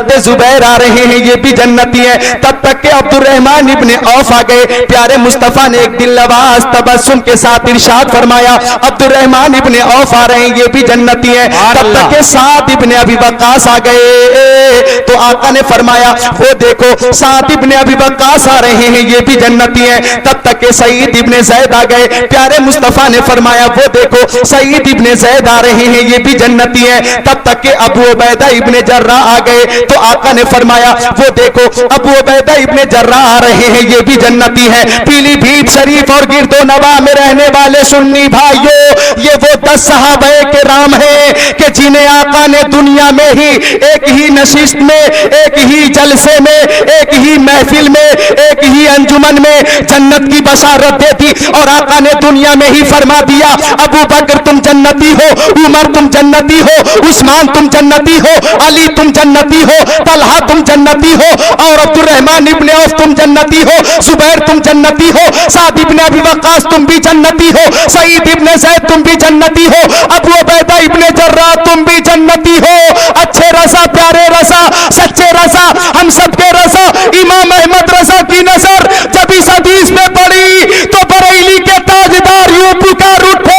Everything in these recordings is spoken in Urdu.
حضرت زبیر آ رہے ہیں یہ بھی جنتی ہیں. تب تک کہ عبد الرحمن ابن عوف آ گئے. پیارے مصطفیٰ نے ایک دل نواز تبسم کے ساتھ ارشاد فرمایا عبد الرحمن ابن عوف آ رہے ہیں یہ بھی جنتی ہیں. تب تک کہ سعد ابن ابی وقاص آ گئے تو آقا نے فرمایا وہ دیکھو سعد ابن ابی وقاص آ رہے ہیں یہ بھی جنتی ہیں. تب تک کہ سعید ابن زید آ گئے. پیارے مصطفیٰ نے فرمایا وہ دیکھو سعید ابن زید آ رہے ہیں یہ بھی جنتی ہیں. تب تک کہ ابو عبیدہ ابن جراح آ گئے تو آقا نے فرمایا وہ دیکھو ابو عبیدہ ابن جراح آ رہے ہیں یہ بھی جنتی ہیں. پیلی بھیت شریف اور گرد و نواح میں رہنے والے سنی بھائیوں یہ وہ 10 صحابہ کرام ہیں کہ جنہیں آقا نے دنیا میں ہی ایک ہی نشست میں ایک ہی جلسے میں ایک ہی محفل میں ایک ہی انجمن میں جنت کی بشارت دے دی اور آقا نے دنیا میں ہی فرما دیا ابو بکر تم جنتی ہو, عمر تم جنتی ہو, عثمان تم جنتی ہو, علی تم جنتی ہو, طلحہ تم جنتی ہو اور عبد الرحمن ابن عوف تم جنتی ہو, زبیر تم جنتی ہو, سعد ابن ابی وقاص تم بھی جنتی ہو, سعید ابن زید تم بھی جنتی ہو, ابو عبیدہ ابن جراح تم بھی جنتی ہو. اچھے رضا پیارے رضا سچے رضا ہم سب کے رضا امام احمد رضا کی نظر جب اس حدیث میں پڑی تو بریلی کے تاجدار یوں پکار اٹھے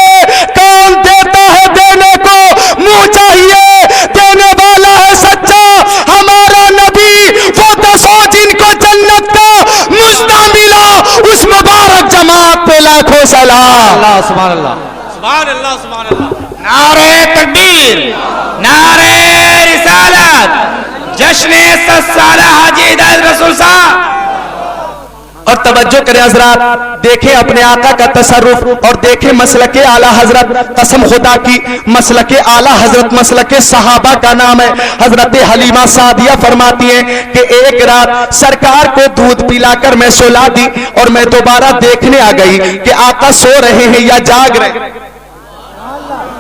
کون دیتا ہے دینے کو منہ چاہیے دینے والا ہے سچا ہمارا نبی وہ 10 جن کو جنت کا مژدہ ملا اس مبارک جماعت پہ لاکھوں سلام. سبحان اللہ سبحان اللہ سبحان اللہ. نعرہ تکبیر, نعرہ رسالت, جشن 100 سالہ حاجی ہدایت رسول صاحب. اور توجہ کریں حضرات دیکھیں اپنے آقا کا تصرف اور دیکھیں مسلک اعلیٰ حضرت قسم خدا کی مسلک اعلیٰ حضرت مسلک صحابہ کا نام ہے. حضرت حلیمہ سعدیہ فرماتی ہیں کہ ایک رات سرکار کو دودھ پلا کر میں سلا دی اور میں دوبارہ دیکھنے آ گئی کہ آقا سو رہے ہیں یا جاگ رہے ہیں.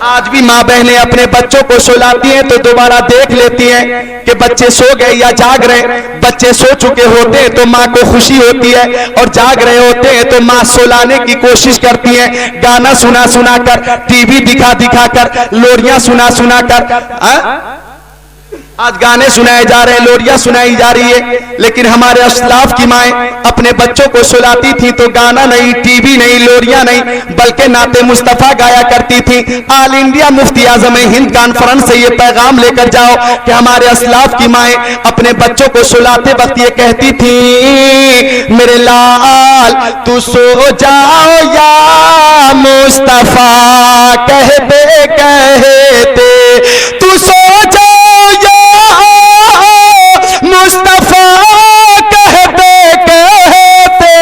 آج بھی ماں بہنیں اپنے بچوں کو سلاتی ہیں تو دوبارہ دیکھ لیتی ہیں کہ بچے سو گئے یا جاگ رہے. بچے سو چکے ہوتے ہیں تو ماں کو خوشی ہوتی ہے اور جاگ رہے ہوتے ہیں تو ماں سلانے کی کوشش کرتی ہیں, گانا سنا سنا کر, ٹی وی دکھا دکھا کر, لوریاں سنا سنا کر. آج گانے سنائے جا رہے ہیں, لوریاں سنائی جا رہی ہے, لیکن ہمارے اسلاف کی مائیں اپنے بچوں کو سلاتی تھی تو گانا نہیں, ٹی وی نہیں, لوریاں نہیں, بلکہ نعت مصطفیٰ گایا کرتی تھی. آل انڈیا مفتی اعظم ہند کانفرنس سے یہ پیغام لے کر جاؤ کہ ہمارے اسلاف کی مائیں اپنے بچوں کو سلاتے وقت یہ کہتی تھی میرے لال تو سو جاؤ یا مصطفیٰ کہتے کہتے تو سو جاؤ یا مصطفیٰ کہتے کہتے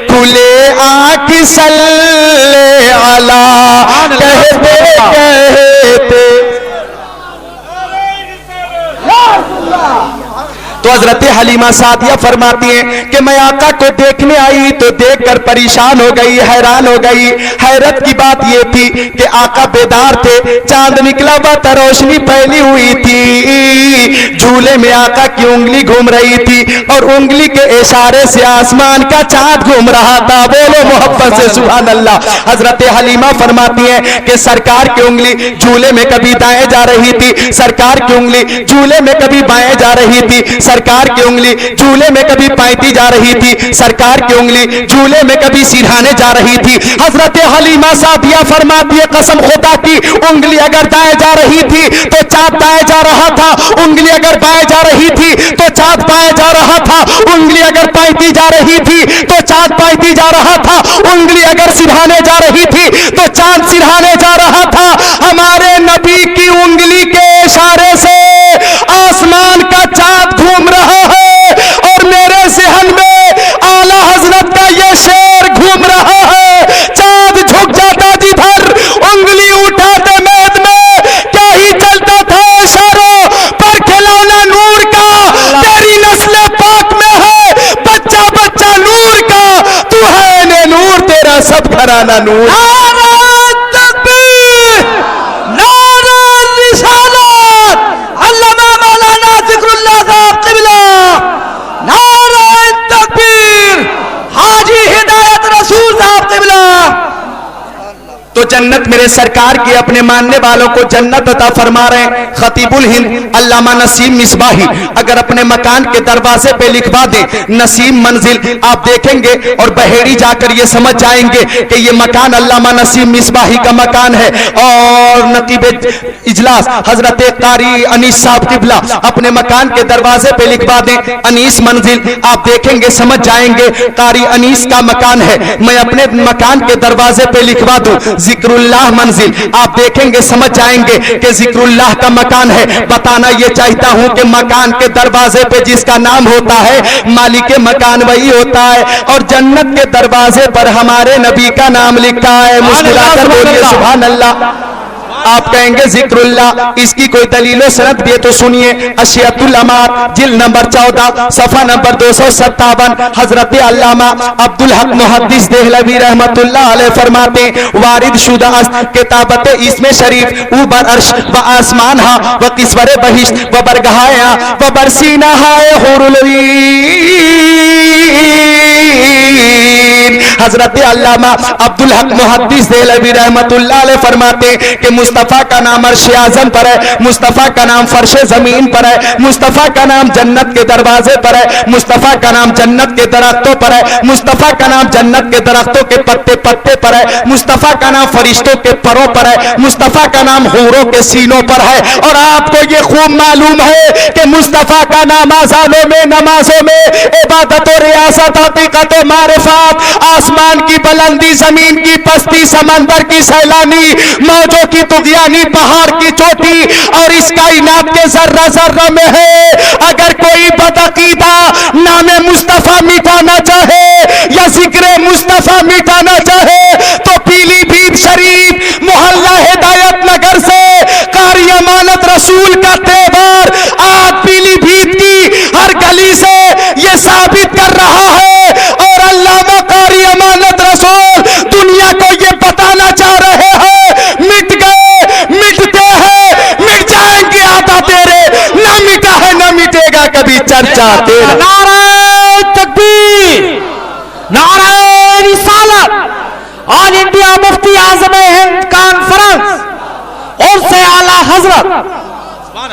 کھلے آنکھ صلی علی کہتے کہتے. تو حضرت حلیمہ سعدیہ فرماتی ہیں کہ میں آقا کو دیکھنے آئی تو دیکھ کر پریشان ہو گئی, حیران ہو گئی. حیرت کی بات یہ تھی کہ آقا بیدار تھے, چاند نکلا ہوا تھا, روشنی پھیلی ہوئی تھی, جھولے میں آقا کی انگلی گھوم رہی تھی اور انگلی کے اشارے سے آسمان کا چاند گھوم رہا تھا. بولو محبت سے سبحان اللہ. حضرت حلیمہ فرماتی ہیں کہ سرکار کی انگلی جھولے میں کبھی دائیں جا رہی تھی, سرکار کی انگلی جھولے میں کبھی بائیں جا رہی تھی, سرکار کی انگلی جھولے میں کبھی پائتی جا رہی تھی, سرکار کی انگلی جھولے میں کبھی سرہانے جا رہی تھی. حضرت حلیمہ سعدیہ فرماتی ہے قسم خدا کی انگلی اگر دائیں جا رہی تھی تو چاند دائیں جا رہا تھا, انگلی اگر بائیں جا رہی تھی تو چاند بائیں جا رہا تھا, انگلی اگر پائتی جا رہی تھی تو چاند پائتی جا رہا تھا, انگلی اگر سرہانے جا رہی تھی تو چاند سرہانے جا رہا تھا. ہمارے نبی کی انگلی کے اشارے سے آسمان کا چاند گھوم رہا ہے اور میرے ذہن میں اعلیٰ حضرت کا یہ شعر گھوم رہا ہے. چاند جھک جاتا جدھر انگلی اٹھاتے مید میں کیا ہی چلتا تھا اشاروں پر کھلونا نور کا تیری نسل پاک میں ہے, بچہ بچہ نور کا تو ہے نے نور تیرا سب گھرانہ نور. نعرہ تکبیر, نعرہ رسالت. میرے سرکار کی اپنے ماننے والوں کو جنت عطا فرما رہے ہیں. خطیب الہند علامہ نسیم مصباحی اگر اپنے مکان کے دروازے پہ لکھوا دیں نسیم منزل, آپ دیکھیں گے اور بحیری جا کر یہ سمجھ جائیں گے کہ یہ مکان علامہ نسیم مصباحی کا مکان ہے. اور نقیب اجلاس حضرت قاری انیس صاحب قبلہ اپنے مکان کے دروازے پہ لکھوا دیں انیس منزل, آپ دیکھیں گے سمجھ جائیں گے قاری انیس کا مکان ہے. میں اپنے مکان کے دروازے پہ لکھوا دوں ذکر اللہ منزل, آپ دیکھیں گے سمجھ جائیں گے کہ ذکر اللہ کا مکان ہے. بتانا یہ چاہتا ہوں کہ مکان کے دروازے پہ جس کا نام ہوتا ہے مالک مکان وہی ہوتا ہے, اور جنت کے دروازے پر ہمارے نبی کا نام لکھا ہے. مسکرا کر بولیے سبحان اللہ. آپ کہیں گے ذکر اللہ, اس کی کوئی دلیل و سند بھی ہے تو سنیے. اشیاء الامات جلد نمبر 14 صفحہ نمبر 257 حضرت علامہ عبدالحق محدث دہلوی رحمت اللہ علیہ فرماتے ہیں وارد شدہ است کتابت اسم شریف اوبر عرش و آسمان ہا و قصور بہشت و برگہایا و برسینہ ہائے حور العین. حضرت علامہ عبدالحق محدث دہلوی رحمت اللہ علیہ فرماتے ہیں کہ مصطفیٰ کا نام عرش اعظم پر ہے, مصطفیٰ کا نام فرش زمین پر ہے, مصطفیٰ کا نام جنت کے دروازے پر ہے, مصطفیٰ کا نام جنت کے درختوں پر ہے, مصطفیٰ کا نام جنت کے درختوں کے پتے پتے پر ہے, مصطفیٰ کا نام فرشتوں کے پروں پر ہے, مصطفیٰ کا نام حوروں کے سینوں پر ہے. اور آپ کو یہ خوب معلوم ہے کہ مصطفیٰ کا نام اذانوں میں, نمازوں میں, عبادت و ریاست, حقیقت و معرفات, آسمان کی بلندی, زمین کی پستی, سمندر کی سیلانی, موجوں کی طغیانی, پہاڑ کی چوٹی اور اس کائنات کے ذرہ ذرہ میں ہے. اگر کوئی بدعقیدہ نام مصطفیٰ مٹانا چاہے یا ذکر مصطفیٰ مٹانا چاہے تو پیلی بھیت شریف محلہ ہدایت نگر سے قاری امانت رسول کا تہوار آج پیلی بھیت کی ہر گلی سے یہ ثابت کر رہا ہے. اور علامہ قاری امانت رسول دنیا کو یہ بتانا چاہ رہے ہیں مٹ گئے, مٹتے ہیں, مٹ جائیں گے آتا تیرے, نہ مٹا ہے نہ مٹے گا کبھی چرچا تیرا. نعرہ تکبیر, نعرہ رسالت. آل انڈیا مفتی اعظم ہند کانفرنس اور سے اعلیٰ حضرت.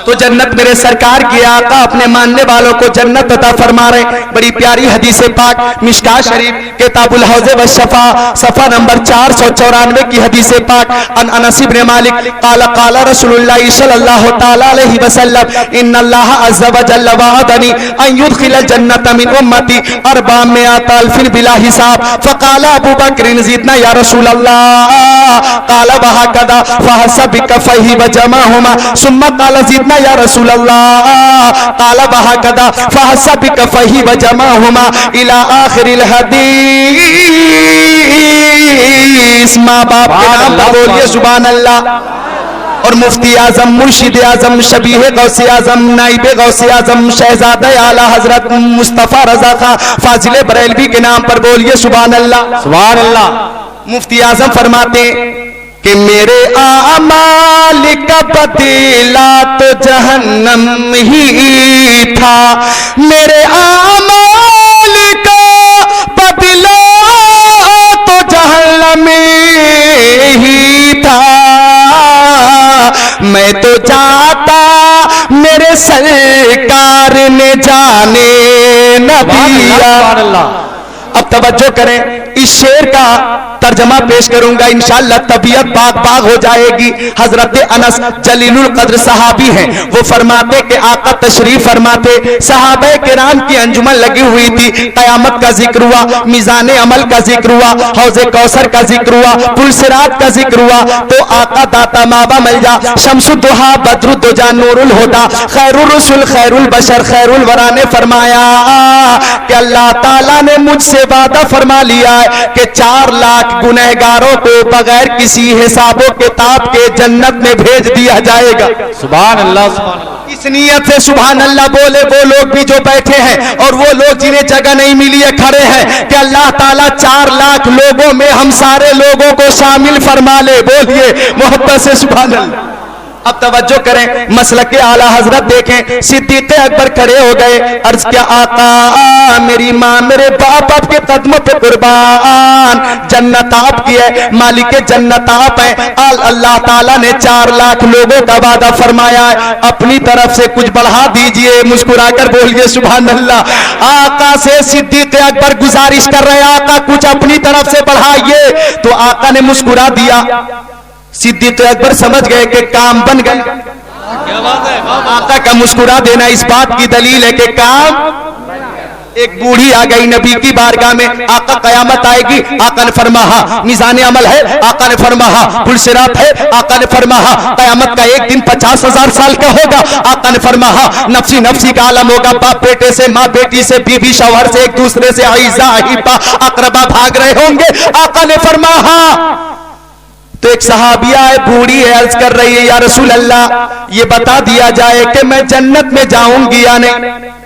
تو جنت میرے سرکار کی آقا اپنے ماننے والوں کو جنت عطا فرما رہے ہیں. بڑی پیاری حدیث پاک مشکاہ شریف کتاب الحوض والشفا صفحہ نمبر 494 کی حدیث پاک ان انس بن مالک قال قال رسول اللہ صلی اللہ تعالی علیہ وسلم ان اللہ عز وجل وعدنی ان يدخل الجنة من امتی 400,000 بلا حساب. فقال ابو بکر زدنا یا رسول اللہ قال وهكذا فحسب بكفيه وجمعهما ثم قال زدنا یا رسول اللہ قال وهكذا فحسب بكفيه وجمعهما الى آخر الحدیث. ماں باپ کے نام پر بولیے سبحان اللہ. اور مفتی اعظم, مرشد اعظم, شبیہ غوث اعظم, نائب غوث اعظم, شہزادہ اعلیٰ حضرت مصطفیٰ رضا خان فاضل بریلوی کے نام پر بولیے سبحان اللہ. سبحان اللہ. مفتی اعظم فرماتے کہ میرے اعمال کا بدلہ تو جہنم ہی تھا, میرے اعمال کا بدلہ تو جہنم ہی تھا. میں تو جاتا میرے سرکار نے جانے نہ دیا. اب توجہ کریں, اس شعر کا ترجمہ پیش کروں گا انشاءاللہ, طبیعت باغ باغ ہو جائے گی. حضرت انس جلیل القدر صحابی ہیں, وہ فرماتے کہ آقا تشریف فرماتے, صحابہ کرام کی انجمن لگی ہوئی تھی, قیامت کا ذکر ہوا, میزان عمل کا ذکر ہوا, حوض کوثر کا ذکر ہوا, پل صراط کا ذکر ہوا. تو آقا داتا مابا ملجا, شمس الضحیٰ, بدر الدجا, نور الہدا, خیر الرسل, خیر البشر, خیر الورا نے فرمایا کہ اللہ تعالیٰ نے مجھ سے وعدہ فرما لیا ہے کہ 4 لاکھ گنہگاروں کو بغیر کسی حساب و کتاب کے جنت میں بھیج دیا جائے گا. سبحان اللہ, سبحان اللہ. اس نیت سے سبحان اللہ بولے وہ لوگ بھی جو بیٹھے ہیں اور وہ لوگ جنہیں جگہ نہیں ملی ہے کھڑے ہیں کہ اللہ تعالیٰ 4 لاکھ لوگوں میں ہم سارے لوگوں کو شامل فرما لے. بولیے محبت سے سبحان اللہ. اب توجہ کریں, مسلک اعلی حضرت دیکھیں. صدیق اکبر کھڑے ہو گئے, عرض کیا آقا میری ماں میرے باپ آپ کے قدموں پہ قربان, جنت آپ کی ہے, مالک جنت آپ ہیں. اللہ تعالیٰ نے 4 لاکھ لوگوں کا وعدہ فرمایا ہے, اپنی طرف سے کچھ بڑھا دیجئے. مسکرا کر بولیے سبحان اللہ. آقا سے صدیق اکبر گزارش کر رہے, آقا کچھ اپنی طرف سے بڑھائیے. تو آقا نے مسکرا دیا. صدیق اکبر سمجھ گئے کہ کام بن گئے. کیا بات ہے, آقا کا مسکرا دینا اس بات کی دلیل ہے کہ کام. ایک بوڑھی آ گئی نبی کی بارگاہ میں, آقا قیامت آئے گی. آقا نے فرمایا میزان عمل ہے, آقا نے فرمایا پل صراط ہے, آقا نے فرمایا قیامت کا ایک دن 50,000 سال کا ہوگا. آقا نے فرمایا نفسی نفسی کا عالم ہوگا, باپ بیٹے سے, ماں بیٹی سے, بیوی شوہر سے, ایک دوسرے سے عیزہ احبا اقربا بھاگ رہے ہوں گے. آقا نے فرمایا. تو ایک صحابیہ ہے, بوڑھی ہے, عرض کر رہی ہے یا رسول اللہ یہ بتا دیا جائے کہ میں جنت میں جاؤں گی یا نہیں.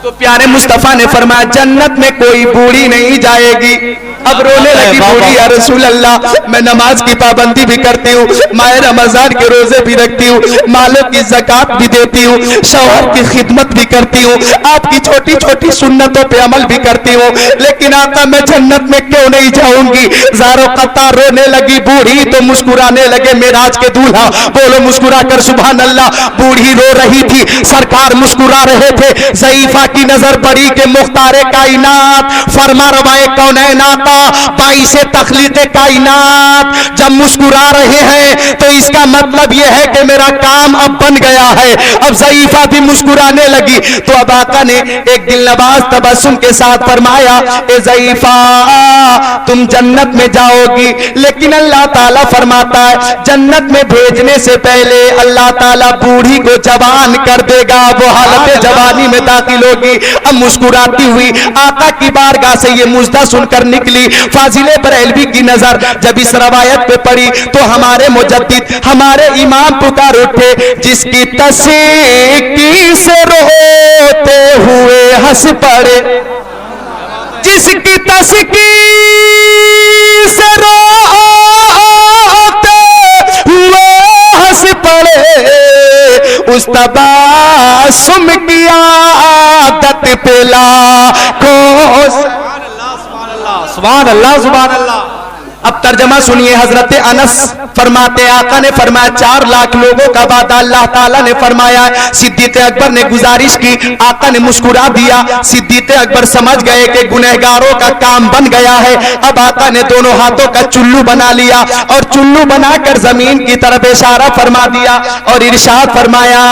تو پیارے مصطفیٰ نے فرمایا جنت میں کوئی بوڑھی نہیں جائے گی. اب رونے لگی بوڑھی, یا رسول اللہ میں نماز کی پابندی بھی کرتی ہوں, ماہ رمضان کے روزے بھی رکھتی ہوں, مالوں کی زکات بھی دیتی ہوں, شوہر کی خدمت بھی کرتی ہوں, آپ کی چھوٹی چھوٹی سنتوں پہ عمل بھی کرتی ہوں, لیکن آقا میں جنت میں کیوں نہیں جاؤں گی. زارو قطع رونے لگی بوڑھی تو مسکرانے لگے معراج کے دولہا. بولو مسکرا کر سبحان اللہ. بوڑھی رو رہی تھی, سرکار مسکرا رہے تھے. ضعیفہ کی نظر پڑی کہ مختار کائنات فرما روائے کونین آقا باعث تخلیق کائنات جب مسکرا رہے ہیں تو اس کا مطلب یہ ہے کہ میرا کام اب بن گیا ہے. اب ضعیفہ بھی مسکرانے لگی. تو اب آقا نے ایک دل نواز تبسم کے ساتھ فرمایا اے ضعیفہ تم جنت میں جاؤ گی, لیکن اللہ تعالیٰ فرماتا ہے جنت میں بھیجنے سے پہلے اللہ تعالیٰ بوڑھی کو جوان کر دے گا, وہ حالت جوانی میں داخل ہوگی. اب مسکراتی ہوئی آقا کی بارگاہ سے یہ مژدہ سن کر نکلی. فاضل بریلوی کی نظر جب اس روایت پہ پڑی تو ہمارے مجدد ہمارے امام پکار اٹھے, جس کی تسیکی سے روتے ہوئے ہنس پڑے, جس کی تسیکی سے روتے ہوئے ہنس پڑے, اس تباسم کی عادت پہ لاکھوں. سبحان اللہ سبحان اللہ. اب ترجمہ سنیے. حضرت انس فرماتے آقا نے فرمایا 4 لاکھ لوگوں کا وعدہ اللہ تعالیٰ نے فرمایا ہے. صدیق اکبر نے گزارش کی, آقا نے مسکرا دیا. صدیق اکبر سمجھ گئے کہ گنہگاروں کا کام بن گیا ہے. اب آقا نے دونوں ہاتھوں کا چلو بنا لیا اور چلو بنا کر زمین کی طرف اشارہ فرما دیا اور ارشاد فرمایا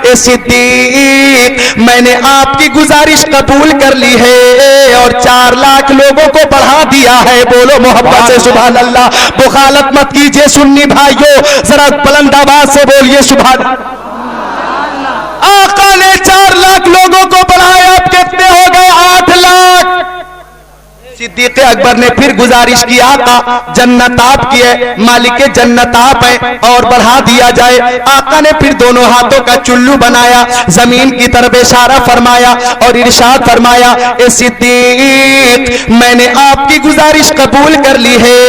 اے صدیق میں نے آپ کی گزارش قبول کر لی ہے اور 4 لاکھ لوگوں کو بڑھا دیا ہے. بولو محبت سے سبحان اللہ. بخالت مت کیجئے سنی بھائیو, ذرا بلند آواز سے بولیے سبحان اللہ. آقا نے 4 لاکھ لوگوں کو بڑھایا, اب کتنے ہو گئے 8 لاکھ. صدیق اکبر نے پھر گزارش کی آقا جنت آپ کی ہے, مالک جنت آپ ہیں اور بڑھا دیا جائے. آقا نے پھر دونوں ہاتھوں کا چلو بنایا, زمین کی طرف اشارہ فرمایا اور ارشاد فرمایا اے صدیق میں نے آپ کی گزارش قبول کر لی ہے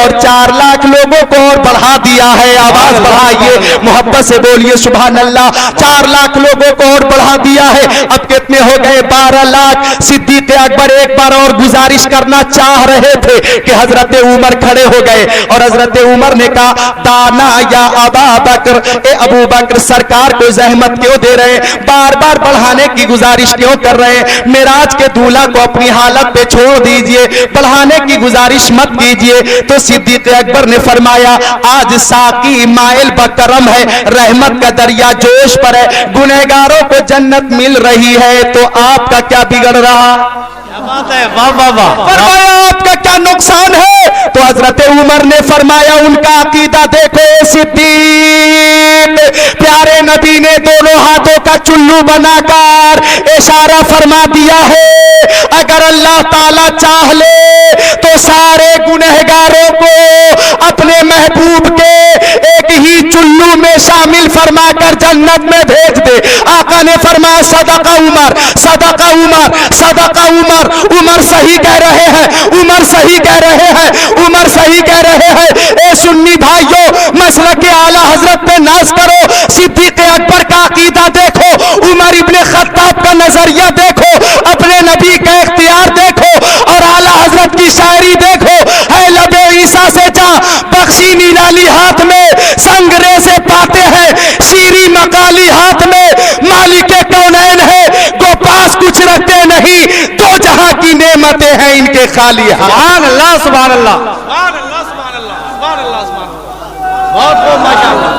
اور 4 لاکھ لوگوں کو اور بڑھا دیا ہے. آواز بڑھائیے, محبت سے بولیے سبحان اللہ. 4 لاکھ لوگوں کو اور بڑھا دیا ہے, اب کتنے ہو گئے 12 لاکھ. صدیق اکبر ایک بار اور گزارش کرنا چاہ رہے تھے کہ حضرت عمر کھڑے ہو گئے اور حضرت عمر نے کہا دانا یا ابا بکر, اے ابو بکر سرکار کو زحمت کیوں دے رہے, بار بار بڑھانے کی گزارش کیوں کر رہے, معراج کے دولہا کو اپنی حالت پہ چھوڑ دیجئے, بڑھانے کی گزارش مت کیجئے. تو صدیق اکبر نے فرمایا آج ساقی مائل بکرم ہے, رحمت کا دریا جوش پر ہے, گنہگاروں کو جنت مل رہی ہے, تو آپ کا کیا بگڑ رہا, بات ہے, واہ واہ واہ. فرمایا آپ کا کیا نقصان ہے. تو حضرت عمر نے فرمایا ان کا عقیدہ دیکھو صدیق, پیارے نبی نے دونوں ہاتھوں کا چلو بنا کر اشارہ فرما دیا ہے, اگر اللہ تعالیٰ چاہ لے تو سارے گنہگاروں کو اپنے محبوب کے ایک ہی چلو میں شامل فرما کر جنت میں بھیج دے. آقا نے فرمایا صدقہ عمر, صدقہ عمر, صدقہ عمر. عمر صحیح کہہ رہے ہیں, عمر صحیح کہہ رہے ہیں, عمر صحیح کہہ رہے ہیں. اے سنی بھائیو, مسلک اعلی انداز کرو. صدیق اکبر کا عقیدہ دیکھو, عمر ابن خطاب کا نظریہ دیکھو, اپنے نبی کا اختیار دیکھو, اور اعلیٰ حضرت کی شاعری دیکھو. ہے لب عیسیٰ سے جا بخشی نیلالی ہاتھ میں, سنگرے سے پاتے ہیں شیری مقالی ہاتھ میں. مالک کونین ہے گو پاس کچھ رکھتے نہیں, دو جہاں کی نعمتیں ہیں ان کے خالی ہاتھ. سبحان اللہ سبحان اللہ سبحان اللہ سبحان اللہ سبحان اللہ سبحان اللہ. بہت بہت ماشاء اللہ.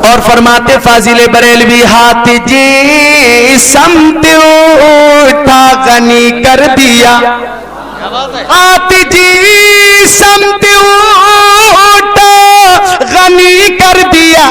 اور فرماتے فاضل بریلوی, ہاتھ جی سمت اٹھا غنی کر دیا, ہاتھ جی سمت اٹھا غنی کر دیا,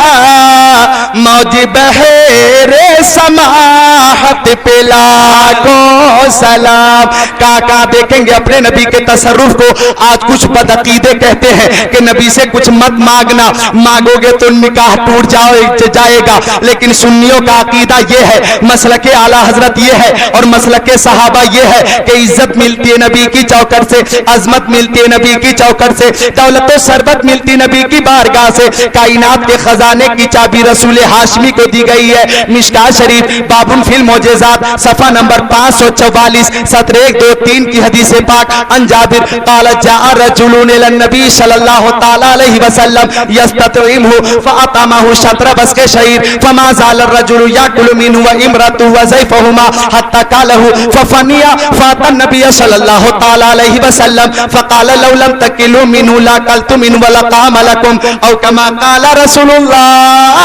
موج بحر سماحت پہ لاکھوں سلام. کہاں دیکھیں گے اپنے نبی کے تصرف کو. آج کچھ بدعقیدے کہتے ہیں کہ نبی سے کچھ مت مانگنا, مانگو گے تو نکاح ٹوٹ جائے گا. لیکن سنیوں کا عقیدہ یہ ہے, مسلک اعلیٰ حضرت یہ ہے, اور مسلک صحابہ یہ ہے کہ عزت ملتی ہے نبی کی چوکٹ سے, عظمت ملتی ہے نبی کی چوکٹ سے, دولت و ثروت ملتی نبی کی بارگاہ سے. کائنات کے خزانے کی چابی رسول ہاشمی کو دی گئی ہے. مشکاۃ شریف باب فی المعجزات صفحہ نمبر 544 سطر 1-2-3 کی حدیث پاک. ان جابر قال جاء رجل الى النبي صلی اللہ تعالی علیہ وسلم یستطعمه فاطعمه شطر بسک شعیر فما زال الرجل یاکل منه وامرأته وزيفهما حتى قاله ففني فاتى النبي صلی اللہ تعالی علیہ وسلم فقال لو لم تکلوا منه لاكلت منه ولقام لكم او كما قال رسول اللہ.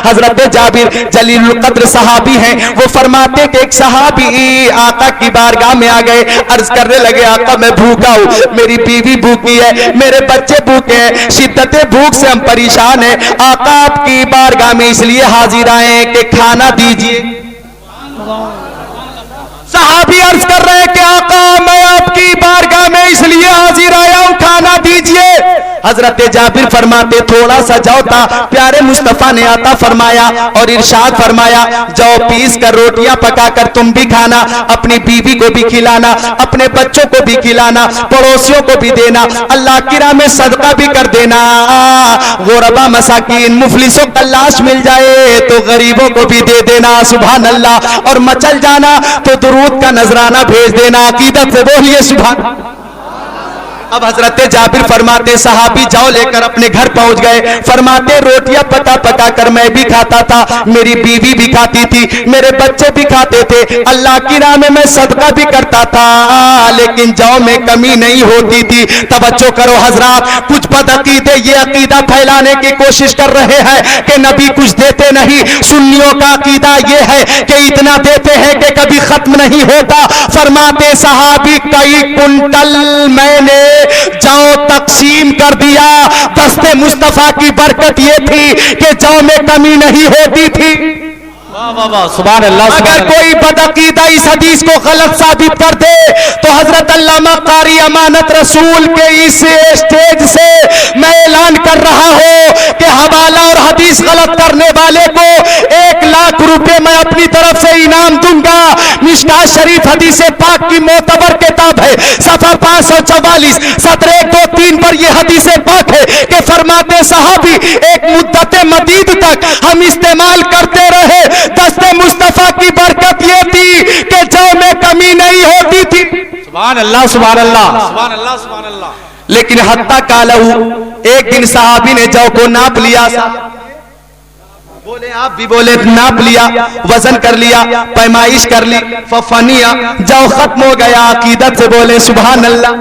حضرت جابر جلیل القدر صحابی ہیں, وہ فرماتے کہ ایک صحابی آقا کی بارگاہ میں آ گئے, عرض کرنے لگے آقا میں بھوکا ہوں, میری بیوی بھوکی ہے, میرے بچے بھوکے ہیں, شدت بھوک سے ہم پریشان ہیں. آقا آپ کی بارگاہ میں اس لیے حاضر آئے ہیں کہ کھانا دیجئے. صحابی عرض کر رہے ہیں کہ آقا میں آپ کی بارگاہ میں اس لیے حاضر آیا ہوں, کھانا دیجئے. حضرت جابر فرماتے تھوڑا سا جو تھا پیارے مصطفیٰ نے عطا فرمایا اور ارشاد فرمایا جو پیس کر روٹیاں پکا کر تم بھی کھانا, اپنی بیوی کو بھی کھلانا, اپنے بچوں کو بھی کھلانا, پڑوسیوں کو بھی دینا, اللہ کی راہ میں صدقہ بھی کر دینا. غربا مساکین مفلسوں کا لاش مل جائے تو غریبوں کو بھی دے دینا. سبحان اللہ. اور مچل جانا تو درود کا نذرانہ بھیج دینا. عقیدت سے بولیے سبحان اللہ. اب حضرت جابر فرماتے صحابی جاؤ لے کر اپنے گھر پہنچ گئے. فرماتے روٹیاں پکا کر میں بھی کھاتا تھا, میری بیوی بھی کھاتی تھی, میرے بچے بھی کھاتے تھے, اللہ کی راہ میں صدقہ بھی کرتا تھا, لیکن جاؤ میں کمی نہیں ہوتی تھی. توجہ کرو حضرات, کچھ بدعقیدے یہ عقیدہ پھیلانے کی کوشش کر رہے ہیں کہ نبی کچھ دیتے نہیں. سنیوں کا عقیدہ یہ ہے کہ اتنا دیتے ہیں کہ کبھی ختم نہیں ہوتا. فرماتے صحابی کئی کنٹل میں نے جو تقسیم کر دیا. دست مصطفیٰ کی برکت یہ تھی کہ جو میں کمی نہیں ہوتی تھی. سبحان اللہ. اگر کوئی بدعقیدہ اس حدیث کو غلط ثابت کر دے تو حضرت علامہ قاری امانت رسول کے اس اسٹیج سے میں اعلان کر رہا ہوں کہ حوالہ اور حدیث غلط کرنے والے کو 1 لاکھ روپے میں اپنی طرف سے انعام دوں گا. مشکاۃ شریف حدیث پاک کی معتبر کتاب ہے, صفحہ 544 سطر 1-2-3 پر یہ حدیث پاک ہے کہ فرماتے صحابی ایک مدت مدید تک ہم استعمال کرتے رہے. دست مصطفیٰ کی برکت یہ تھی کہ جو میں کمی نہیں ہوتی تھی. سبحان اللہ سبحان اللہ سبحان اللہ سبحان اللہ. لیکن حتیٰ کالہو ایک دن صحابی نے جو کو ناپ لیا, بولے آپ بھی بولے, ناپ لیا, وزن کر لیا, پیمائش کر لی. ففنیا جو ختم ہو گیا. عقیدت سے بولے سبحان اللہ.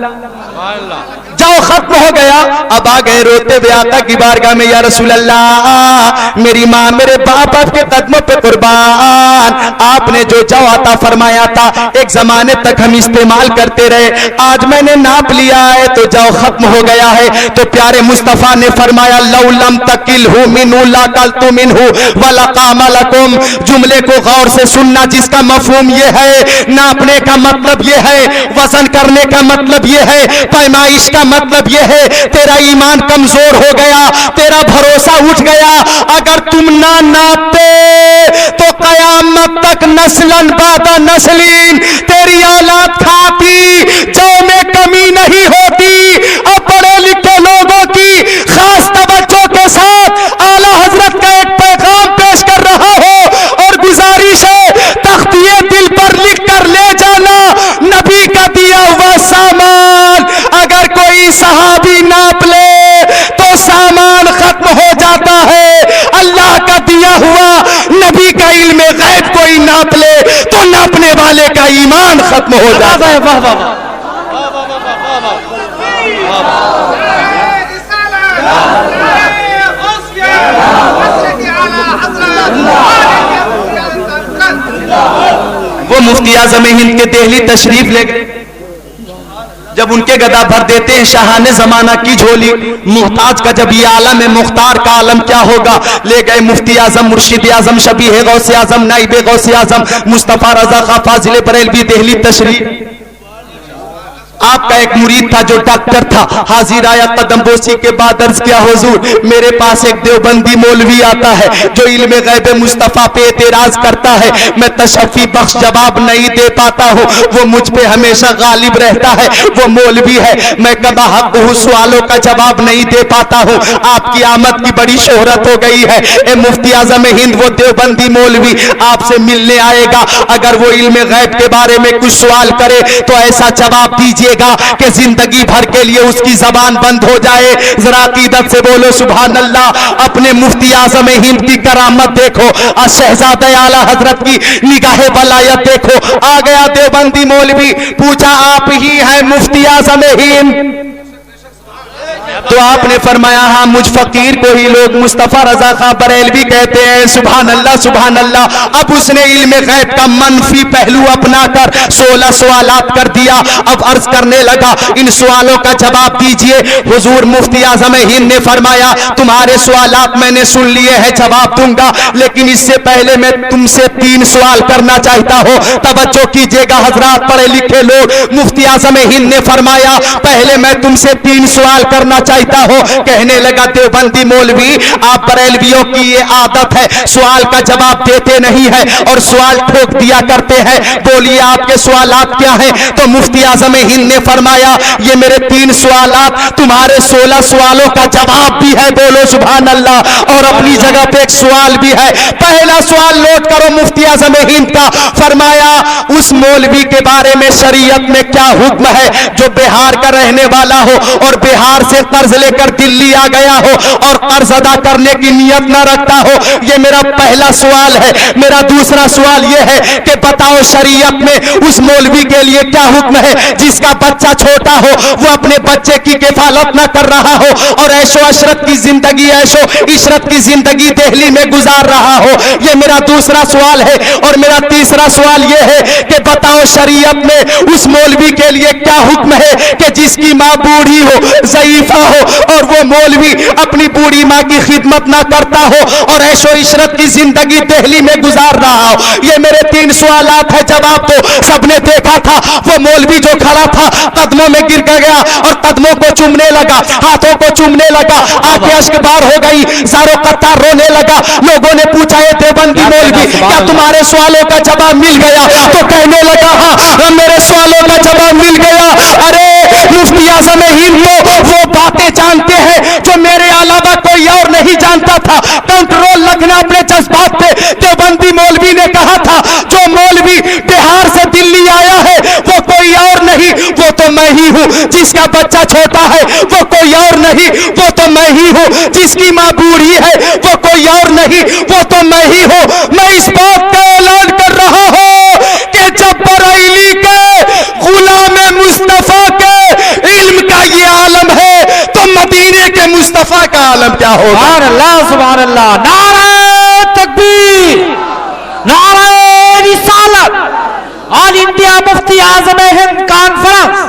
جو ختم ہو گیا. اب آ گئے روتے ہوئے آقا کی بارگاہ میں, یا رسول اللہ میری ماں میرے باپ آپ کے قدموں پہ قربان, آپ نے جو عطا فرمایا تھا ایک زمانے تک ہم استعمال کرتے رہے, آج میں نے ناپ لیا ہے تو جو ختم ہو گیا ہے. تو پیارے مصطفیٰ نے فرمایا لو لم تکلہ منہ لاکلت منہ ولقام لکم. جملے کو غور سے سننا, جس کا مفہوم یہ ہے ناپنے کا مطلب یہ ہے, وزن کرنے کا مطلب یہ ہے, پیمائش کا مطلب یہ ہے تیرا ایمان کمزور ہو گیا, تیرا بھروسہ اٹھ گیا. اگر تم نہ ناپتے تو قیامت تک نسلاً بعد نسلین تیری اولاد کھاتی, جو میں کمی نہیں ہوتی. اب پڑھے لکھے لوگوں کی خاص توجہ کے ساتھ اعلیٰ حضرت کا ایک پیغام پیش کر رہا ہو اور گزارش ہے تختیے دل پر لکھ کر لے جانا, نبی کا دیا ہوا سامان اگر کوئی صحابی ناپ لے تو سامان ختم ہو جاتا ہے. اللہ کا دیا ہوا نبی کا علم غیب کوئی ناپ لے تو ناپنے والے کا ایمان ختم ہو جاتا ہے. واہ واہ واہ. وہ مفتی اعظم ہند کے دہلی تشریف لے گئے. جب ان کے گدا بھر دیتے ہیں شاہان زمانہ کی جھولی, محتاج کا جب یہ عالم ہے مختار کا عالم کیا ہوگا. لے گئے مفتی اعظم, مرشد اعظم, شبیہ غوث اعظم, نائب غوث اعظم مصطفیٰ رضا خان فاضل بریلوی دہلی تشریف. آپ کا ایک مرید تھا جو ڈاکٹر تھا, حاضر آیا قدم بوسی کے بعد عرض کیا حضور میرے پاس ایک دیوبندی مولوی آتا ہے جو علم غیب مصطفیٰ پہ اعتراض کرتا ہے, میں تشفی بخش جواب نہیں دے پاتا ہوں, وہ مجھ پہ ہمیشہ غالب رہتا ہے, وہ مولوی ہے, میں کبا حق ہوں سوالوں کا جواب نہیں دے پاتا ہوں. آپ کی آمد کی بڑی شہرت ہو گئی ہے, اے مفتی اعظم ہند وہ دیوبندی مولوی آپ سے ملنے آئے گا, اگر وہ علم غیب کے بارے میں کچھ سوال کرے تو ایسا جواب دیجیے گا کہ زندگی بھر کے لیے اس کی زبان بند ہو جائے. ذرا عقیدت سے بولو سبحان اللہ. اپنے مفتی اعظم ہند کی کرامت دیکھو, شہزادہ اعلیٰ حضرت کی نگاہ ولایت دیکھو. آ گیا دیوبندی مولوی, پوچھا آپ ہی ہیں مفتی اعظم ہند؟ تو آپ نے فرمایا ہاں مجھ فقیر کو ہی لوگ مصطفیٰ رضا خان بریلوی کہتے ہیں. سبحان اللہ سبحان اللہ. اب اس نے علم غیب کا منفی پہلو اپنا کر 16 سوالات کر دیا. اب عرض کرنے لگا ان سوالوں کا جواب دیجئے. حضور مفتی اعظم ہند نے فرمایا تمہارے سوالات میں نے سن لیے ہیں, جواب دوں گا, لیکن اس سے پہلے میں تم سے 3 سوال کرنا چاہتا ہوں. توجہ کیجئے گا حضرات پڑھے لکھے لوگ. مفتی اعظم ہند نے فرمایا پہلے میں تم سے 3 سوال کرنا چاہتا ہوں. کہنے لگا دیوبندی مولوی آپ بریلویوں کی یہ عادت ہے سوال کا جواب دیتے نہیں ہے اور سوال ٹھوک دیا کرتے ہیں, بولیے آپ کے سوالات کیا ہیں. تو مفتی اعظم ہند نے فرمایا یہ میرے 3 سوالات تمہارے 16 سوالوں کا جواب بھی ہے, بولو سبحان اللہ, اور اپنی جگہ پہ ایک سوال بھی ہے. پہلا سوال نوٹ کرو مفتی اعظم ہند کا. فرمایا اس مولوی کے بارے میں شریعت میں کیا حکم ہے جو بہار کا رہنے والا ہو اور بہار سے قرض لے کر دلی آ گیا ہو اور قرض ادا کرنے کی نیت نہ رکھتا ہو. یہ میرا پہلا سوال ہے. میرا دوسرا سوال یہ ہے کہ بتاؤ شریعت میں اس مولوی کے لیے کیا حکم ہے جس کا بچہ چھوٹا ہو, وہ اپنے بچے کی کفالت نہ کر رہا ہو اور عیش و عشرت کی زندگی عیش و عشرت کی زندگی دہلی میں گزار رہا ہو. یہ میرا دوسرا سوال ہے. اور میرا تیسرا سوال یہ ہے کہ بتاؤ شریعت میں اس مولوی کے لیے کیا حکم ہے کہ جس کی ماں بوڑھی ہو, ضعیفہ ہو اور وہ مولوی اپنی بوڑھی ماں کی خدمت نہ کرتا ہو اور عیش و عشرت کی زندگی دہلی میں گزار رہا ہو. یہ میرے 3 سوالات ہیں. جواب تو سب نے دیکھا تھا, وہ مولوی جو کھڑا تھا قدموں میں گر گیا اور قدموں کو چومنے لگا, ہاتھوں کو چومنے لگا, آنکھیں اشک بار ہو گئی, زارو قطار رونے لگا. لوگوں نے پوچھا یہ دیوبندی مولوی کیا تمہارے سوالوں کا جواب مل گیا؟ تو کہنے لگا ہاں میرے سوالوں کا جواب مل گیا. ارے مفتی اعظم ہند تو وہ باتیں جانتے ہیں جو میرے علاوہ کوئی اور نہیں جانتا تھا. کنٹرول رکھنا اپنے جذبات پہ. دیوبندی مولوی نے کہا تھا جو مولوی بہار سے دلی آیا ہے وہ کوئی اور نہیں, وہ تو میں ہی ہوں. جس کا بچہ چھوٹا ہے وہ کوئی اور نہیں, وہ تو میں ہی ہوں. جس کی ماں بوڑھی ہے وہ کوئی اور نہیں, وہ تو میں ہی ہوں. میں اس بات کا اعلان کر رہا ہوں کہ جب بریلی کے غلام مصطفیٰ کے علم کا یہ عالم ہے تو مدینے کے مصطفیٰ کا عالم کیا ہوگا؟ سبحان اللہ سبحان اللہ. نعرہ تکبیر, نعرہ رسالت. آل انڈیا مفتی اعظم ہند کانفرنس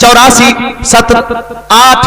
84, 7, 8,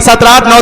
17, 8, 9,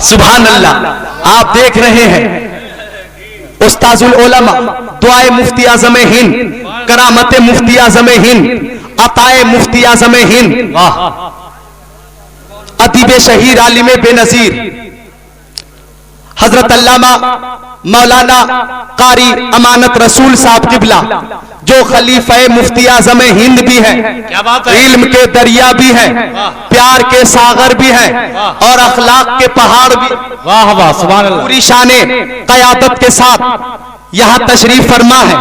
سبحان اللہ. آپ دیکھ رہے ہیں استاذ العلماء، دعائے مفتی اعظم ہند، کرامت مفتی اعظم ہند، عطائے مفتی اعظم ہند، ادیب شہیر عالم بے نظیر حضرت علامہ مولانا قاری امانت رسول صاحب قبلہ، جو خلیفہ مفتی اعظم ہند بھی ہیں، کیا بات ہے، علم کے دریا بھی ہیں، پیار کے ساغر بھی ہیں، اور اخلاق کے پہاڑ بھی. واہ واہ سبحان اللہ. پوری شان قیادت کے ساتھ یہاں تشریف فرما ہے.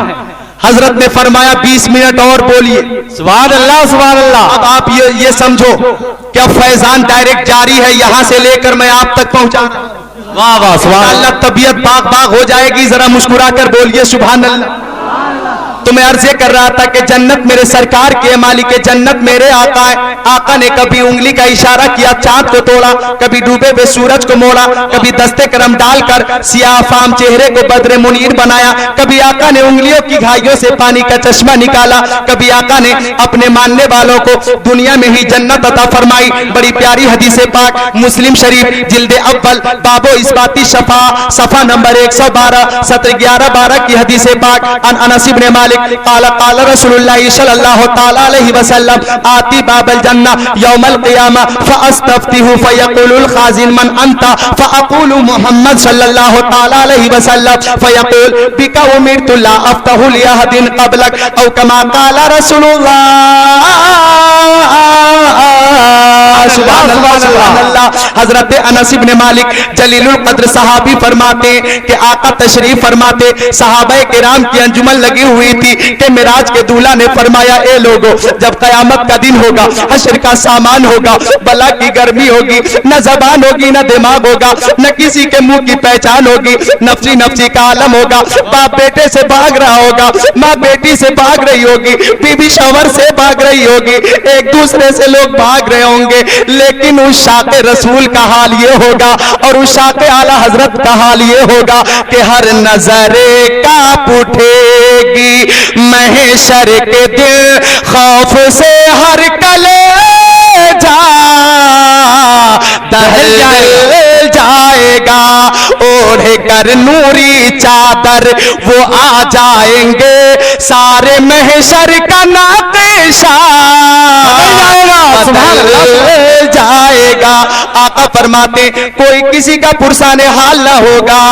حضرت نے فرمایا 20 منٹ اور بولیے. سبحان اللہ سبحان اللہ. اب آپ یہ سمجھو کہ اب فیضان ڈائریکٹ جاری ہے، یہاں سے لے کر میں آپ تک پہنچا. واہ واہ سبحان اللہ. اللہ طبیعت باغ باغ ہو جائے گی. ذرا مسکرا کر بولیے سبحان اللہ. تو میں عرض کر رہا تھا کہ جنت میرے سرکار کی ہے، مالک جنت میرے آقا ہے. آقا نے کبھی انگلی کا اشارہ کیا چاند کو توڑا، کبھی ڈوبے ہوئے سورج کو موڑا، کبھی دستے کرم ڈال کر سیاہ فام چہرے کو بدر منیر بنایا، کبھی آقا نے انگلیوں کی گھائیوں سے پانی کا چشمہ نکالا، کبھی آقا نے اپنے ماننے والوں کو دنیا میں ہی جنت عطا فرمائی. بڑی پیاری حدیث پاک مسلم شریف جلد اول باب و اثباتی شفا صفحہ نمبر 112 سطر 11-12 کی حدیث پاک. ان انس بن مالک قال قال رسول اللہ صلی اللہ تعالی علیہ وسلم آتی باب الجنہ یوم القیامہ فاستفتح فیقول الخازن من انت فاقول محمد صلی اللہ تعالی علیہ وسلم فیقول بک امرت لا افتح لاحد قبلک او کما قال رسول اللہ. سبحان اللہ سبحان اللہ. حضرت انس بن مالک جلیل القدر صحابی فرماتے کہ آقا تشریف فرماتے، صحابہ کرام کی انجمن لگی ہوئی تھی کہ معراج کے دولہا نے فرمایا اے لوگو، جب قیامت کا دن ہوگا، حشر کا سامان ہوگا، بلا کی گرمی ہوگی، نہ زبان ہوگی نہ دماغ ہوگا، نہ کسی کے منہ کی پہچان ہوگی، نفسی نفسی کا عالم ہوگا، باپ بیٹے سے بھاگ رہا ہوگا، ماں بیٹی سے بھاگ رہی ہوگی، بیوی شوہر سے بھاگ رہی ہوگی، ایک دوسرے سے لوگ بھاگ رہے ہوں گے. لیکن اس شاق رسول کا حال یہ ہوگا اور اس شاق اعلی حضرت کا حال یہ ہوگا کہ ہر نظر کانپ اٹھے گی محشر کے دل خوف سے، ہر کلیجہ دہل جائے گا، اوڑھ کر نوری چادر وہ آ جائیں گے، سارے محشر کا نقشہ بدل جائے گا. آقا فرماتے کوئی کسی کا پرسان حال نہ ہوگا.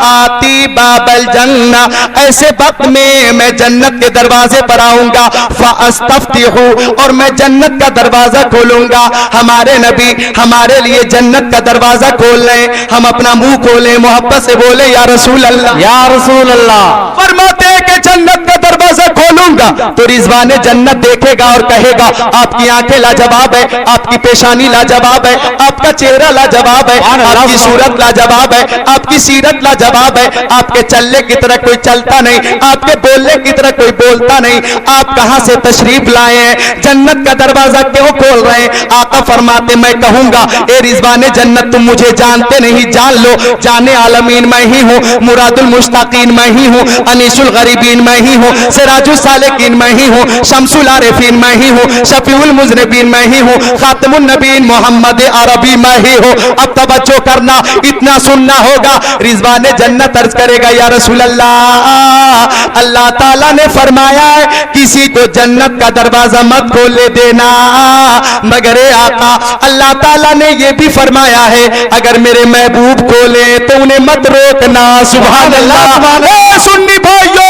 آتی باب الجنہ، ایسے وقت میں جنت کے دروازے پر آؤں گا، فاستفتح، اور میں جنت کا دروازہ کھولوں گا. ہمارے نبی ہمارے لیے جنت کا دروازہ کھول رہے ہیں، ہم اپنا منہ کھولیں، محبت سے بولے یا رسول اللہ یا رسول اللہ. فرماتے ہیں کہ جنت کا دروازہ کھولوں گا تو رضوان جنت دیکھے گا اور کہے گا آپ کی آنکھیں لاجواب ہے، آپ کی پیشانی لاجواب ہے، آپ کا چہرہ لاجواب ہے، آپ کی صورت لاجواب ہے، آپ کی سیرت لاجواب ہے، آپ کے چلنے کی طرح کوئی چلتا نہیں، آپ کے بولنے کی طرح کوئی بولتا نہیں، آپ کہاں سے تشریف لائے ہیں، جنت کا دروازہ کیوں کھول رہے ہیں؟ آقا فرماتے میں کہوں گا اے رضوان جنت تم مجھے جانتے نہیں، جان لو جانے عالمین میں ہی ہوں، مراد المشتاقین میں ہی ہوں، انیس الغریبین میں ہی ہوں، سراج السالکین میں ہی ہوں، شمس العارفین میں ہی ہوں، شفیع المذنبین میں ہی ہوں، خاتم النبیین محمد عربی میں ہی ہوں. اب توجہ کرنا، اتنا سننا ہوگا. رضوان جنت عرض کرے گا یا رسول اللہ، اللہ تعالیٰ نے فرمایا ہے کسی کو جنت کا دروازہ مت کھولنے دینا، مگر اے آقا اللہ تعالیٰ نے یہ بھی فرمایا ہے اگر میرے محبوب کھولے تو انہیں مت روکنا. سبحان اللہ. اے سنی بھائیو،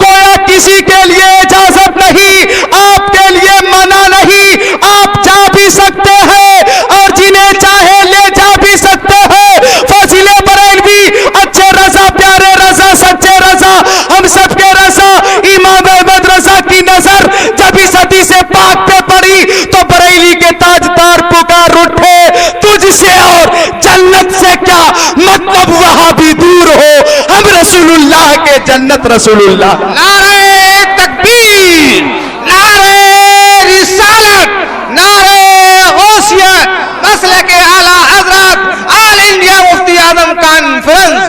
گویا کسی کے لیے اجازت نہیں، آپ کے لیے منع نہیں، آپ جا بھی سکتے ہیں اور جنہیں چاہے لے جا بھی سکتے ہیں. فاضل بریلوی، اچھے رضا، پیارے رضا، سچے رضا، ہم سب کے رضا، امام احمد رضا کی نظر جب اس حدیث پاک پہ پڑی تو بریلی کے تاجدار پکار اٹھے تجھ سے اور جنت سے کیا مطلب، وہاں بھی دور ہو، ہم رسول اللہ کے جنت. رسول اللہ نعرہ تکبیر، نعرہ رسالت، نعرہ غوثیت، مسلک اعلی حضرت آل انڈیا مفتی اعظم کانفرنس،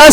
10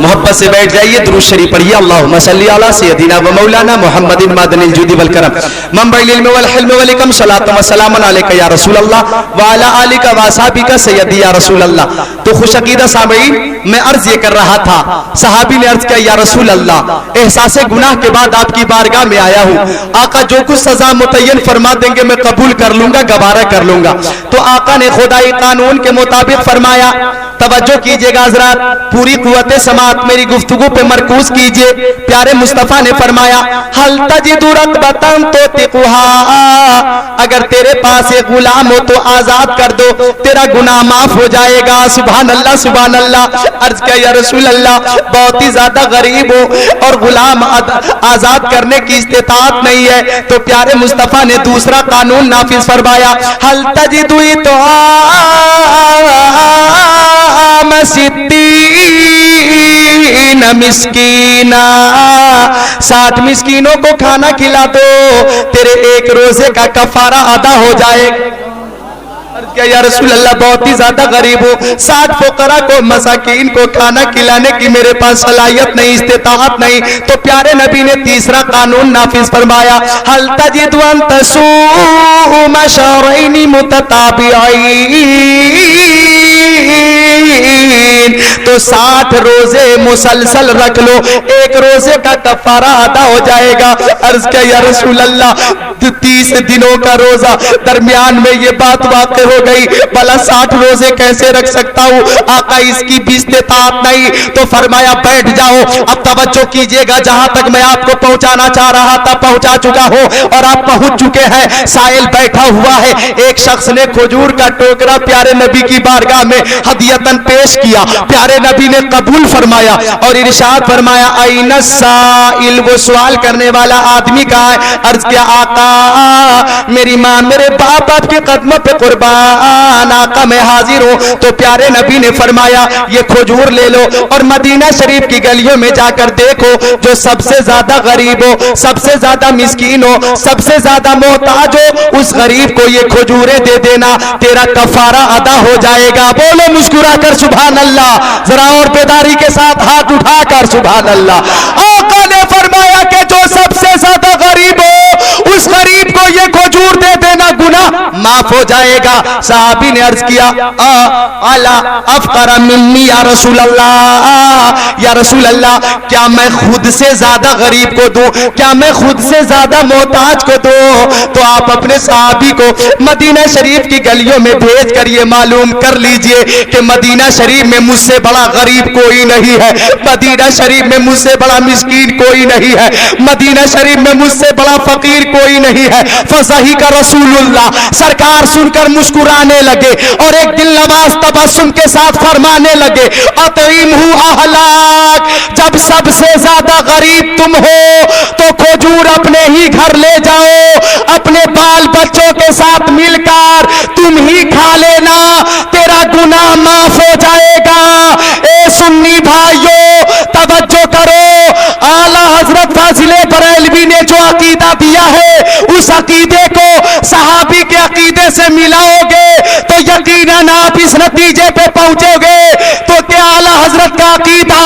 محبت سے بیٹھ جائیے, درود شریف پڑھیے. اللہم صلی علی سیدنا و مولانا محمد معدن الجود والکرم منبع العلم والحلم والحکم صلاۃ و سلام علیک یا رسول اللہ وعلی آلک و اصحابک سیدی یا رسول اللہ. تو خوش عقیدہ سامعین, میں عرض یہ کر رہا تھا, صحابی نے عرض کیا یا رسول اللہ, احساس گناہ کے بعد آپ کی بارگاہ میں آیا ہوں, آقا جو کچھ سزا متعین فرما دیں گے میں قبول کر لوں گا, گوارا کر لوں گا. تو آقا نے خدائی قانون کے مطابق فرمایا, توجہ کیجئے گا حضرات, پوری قوت سماعت میری گفتگو پہ مرکوز کیجئے. پیارے مصطفیٰ نے فرمایا حل تجد رقبتاً توثقها, اگر تیرے پاس ایک غلام ہو تو آزاد کر دو, تیرا گناہ معاف ہو جائے گا. سبحان اللہ سبحان اللہ. عرض کیا یا رسول اللہ, بہت ہی زیادہ غریب ہو اور غلام آزاد کرنے کی استطاعت نہیں ہے. تو پیارے مصطفیٰ نے دوسرا قانون نافذ فرمایا, حل تجد ستین مسکینا, 60 مسکینوں کو کھانا کھلا دو, تیرے ایک روزے کا کفارہ ادا ہو جائے. کیا یا رسول اللہ, بہت ہی زیادہ غریب ہو, 60 فقراء کو مساکین کو کھانا کھلانے کی میرے پاس صلاحیت نہیں, استطاعت نہیں. تو پیارے نبی نے تیسرا قانون نافذ فرمایا, حل تجد ان تصوم شهرین متتابعین, تو 60 روزے مسلسل رکھ لو, ایک روزے کا کفارہ ادا ہو جائے گا. عرض کیا یا رسول اللہ, 30 دنوں کا روزہ, درمیان میں یہ بات واقع ہو گئی, بھلا 60 روزے کیسے رکھ سکتا ہوں آقا, اس کی بھی استطاعت نہیں. تو فرمایا بیٹھ جاؤ. اب توجہ کیجئے گا, جہاں تک میں آپ کو پہنچانا چاہ رہا تھا پہنچا چکا ہوں اور آپ پہنچ چکے ہیں. سائل بیٹھا ہوا ہے, ایک شخص نے کھجور کا ٹوکرا پیارے نبی کی بارگاہ میں ہدیتاً پیش کیا, پیارے نبی نے قبول فرمایا اور ارشاد فرمایا این السائل, وہ سوال کرنے والا آدمی کہا ہے. عرض کیا آقا, میری ماں میرے باپ آپ کے قدموں پہ قربان, آقا میں حاضر ہوں. تو پیارے نبی نے فرمایا یہ کھجور لے لو اور مدینہ شریف کی گلیوں میں جا کر دیکھو, جو سب سے زیادہ غریب ہو, سب سے زیادہ مسکین ہو, سب سے زیادہ محتاج ہو, اس غریب کو یہ کھجوریں دے دینا, تیرا کفارہ ادا ہو جائے گا. بولو مسکرا کر سبحان اللہ, ذرا اور بیداری کے ساتھ ہاتھ اٹھا کر سبحان اللہ. آقا نے فرمایا کہ جو سب سے زیادہ غریب ہو اس غریب کو یہ کھجور دے دینا, گناہ معاف ہو جائے گا. صحابی نے عرض کیا الا افقر منی یا رسول اللہ, یا رسول اللہ کیا میں خود سے زیادہ غریب کو دوں, کیا میں خود سے زیادہ محتاج کو دوں. تو آپ اپنے صحابی کو مدینہ شریف کی گلیوں میں بھیج کر یہ معلوم کر لیجئے کہ مدینہ شریف میں مجھ سے بڑا غریب کوئی نہیں ہے, مدینہ شریف میں مجھ سے بڑا مسکین کوئی نہیں ہے, مدینہ شریف میں مجھ سے بڑا فقیر کوئی نہیں ہے. فضحک رسول اللہ, سرکار سن کر مسکرانے لگے اور ایک دل نواز تبسم کے ساتھ فرمانے لگے اطعمہ اہلاک, جب سب سے زیادہ غریب تم ہو تو کھجور اپنے ہی گھر لے جاؤ, اپنے بال بچوں کے ساتھ مل کر تم ہی کھا لینا, تیرا گناہ معاف ہو جائے گا. اے سنی بھائیو توجہ کرو, اعلیٰ حضرت فاضل بریلوی نے جو عقیدہ دیا ہے اس عقیدے کو صحابی کے عقیدے سے ملاؤ گے تو یقیناً آپ اس نتیجے پہ پہنچو گے. تو کیا اعلیٰ حضرت کا عقیدہ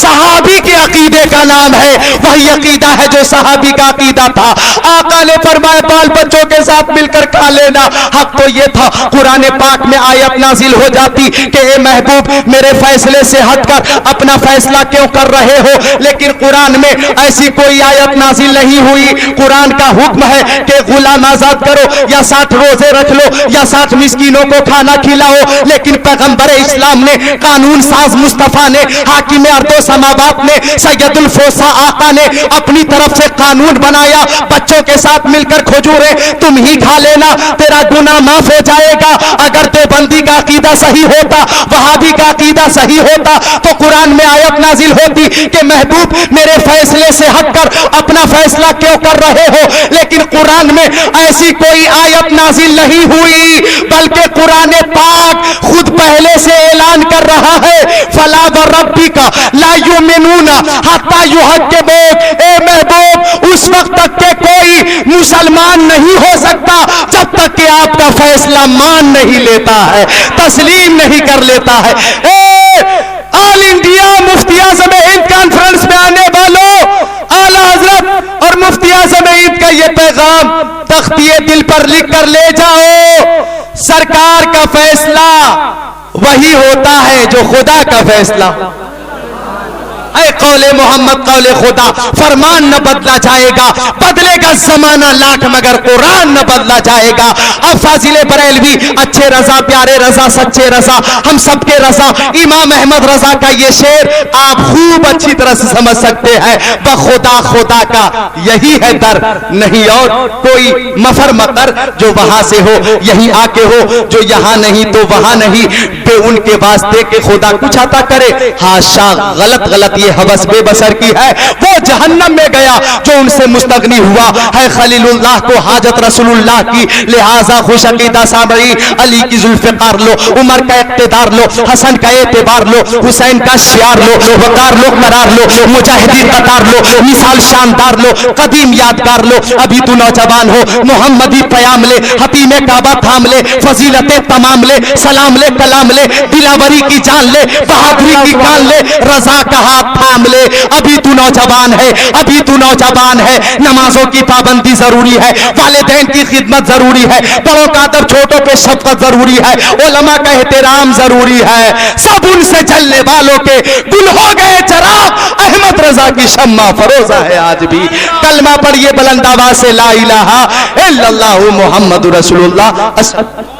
صحابی کے عقیدے کا نام ہے, وہی عقیدہ ہے جو صحابی کا عقیدہ تھا. آقا نے فرمایا بال بچوں کے ساتھ مل کر کھا لینا. حق تو یہ تھا قرآن پاک میں آیت نازل ہو جاتی کہ اے محبوب میرے فیصلے سے ہٹ کر اپنا فیصلہ کیوں کر رہے ہو, لیکن قرآن میں ایسی کوئی آیت نازل نہیں ہوئی. قرآن کا حکم ہے کہ غلام آزاد کرو یا 60 روزے رکھ لو یا 60 مسکینوں کو کھانا کھلاؤ, لیکن پیغمبر اسلام نے, قانون ساز مصطفیٰ نے, حاکم ارض و سماوات نے, سید الفوسا آقا نے اپنی طرف سے قانون بنایا, بچوں کے ساتھ مل کر کھجوریں تم ہی کھا لینا, تیرا گناہ معاف ہو جائے گا. اگر دیوبندی کا عقیدہ صحیح ہوتا, وہابی کا عقیدہ صحیح ہوتا تو قرآن میں آیت نازل ہوتی کہ محبوب میرے فیصلے سے ہٹ کر اپنا فیصلہ کیوں کر رہے ہو, لیکن قرآن میں ایسی کوئی آیت نازل نہیں ہوئی, بلکہ قرآن پاک خود پہلے سے اعلان کر رہا ہے فلا وربک لا یؤمنون حتی یحکموک. اے محبوب اس وقت تک کہ کوئی مسلمان نہیں ہو سکتا جب تک کہ آپ کا فیصلہ مان نہیں لیتا ہے, تسلیم نہیں کر لیتا ہے. اے آل انڈیا مفتی اعظم ہند کانفرنس میں آنے والوں، اعلیٰ حضرت اور مفتی اعظم ہند کا یہ پیغام تختیے دل پر لکھ کر لے جاؤ، سرکار کا فیصلہ وہی ہوتا ہے جو خدا کا فیصلہ۔ اے قول محمد قول خدا، فرمان نہ بدلا جائے گا، بدلے گا زمانہ لاکھ مگر قرآن نہ بدلا جائے گا۔ اب فاضل بریلوی، اچھے رضا، پیارے رضا، سچے رضا، ہم سب کے رضا، امام احمد رضا کا یہ شعر آپ خوب اچھی طرح سے سمجھ سکتے ہیں۔ بخدا خدا کا یہی ہے در، نہیں اور کوئی مفر مقر جو وہاں سے ہو یہی آ کے ہو، جو یہاں نہیں تو وہاں نہیں، بے ان کے واسطے کہ خدا کچھ عطا کرے۔ ہاشا، غلط یہ حوث بے بسر کی ہے، وہ جہنم میں گیا جو ان سے مستغنی ہوا ہے۔ خلیل اللہ کو حاجت رسول اللہ کی، لہذا خوش عقیدہ سامعی، علی کی ذوالفقار لو، عمر کا اقتدار لو، حسن کا اعتبار لو، حسین کا شعار لو، وقار لو، قرار لو، مجاہدین قطار لو، مثال شاندار لو، قدیم یادگار لو۔ ابھی تو نوجوان ہو، محمدی پیام لے، حتیم کعبہ تھام لے، فضیلتیں تمام لے، سلام لے، کلام لے، دلاوری کی جان لے، بہادری کی کان لے، رضا کا ہاتھ تھام لے۔ ابھی تو نوجوان ہے، ابھی تو نوجوان ہے، نمازوں کی پابندی ضروری ہے، والدین کی خدمت ضروری ہے، بڑوں کا ادب، چھوٹوں پہ شفقت ضروری ہے، علماء کا احترام ضروری ہے۔ سب ان سے جلنے والوں کے گل ہو گئے چراغ، احمد رضا کی شمع فروزہ ہے آج بھی۔ کلمہ پڑھیے بلند آواز سے، لا الہ الا اللہ محمد رسول اللہ۔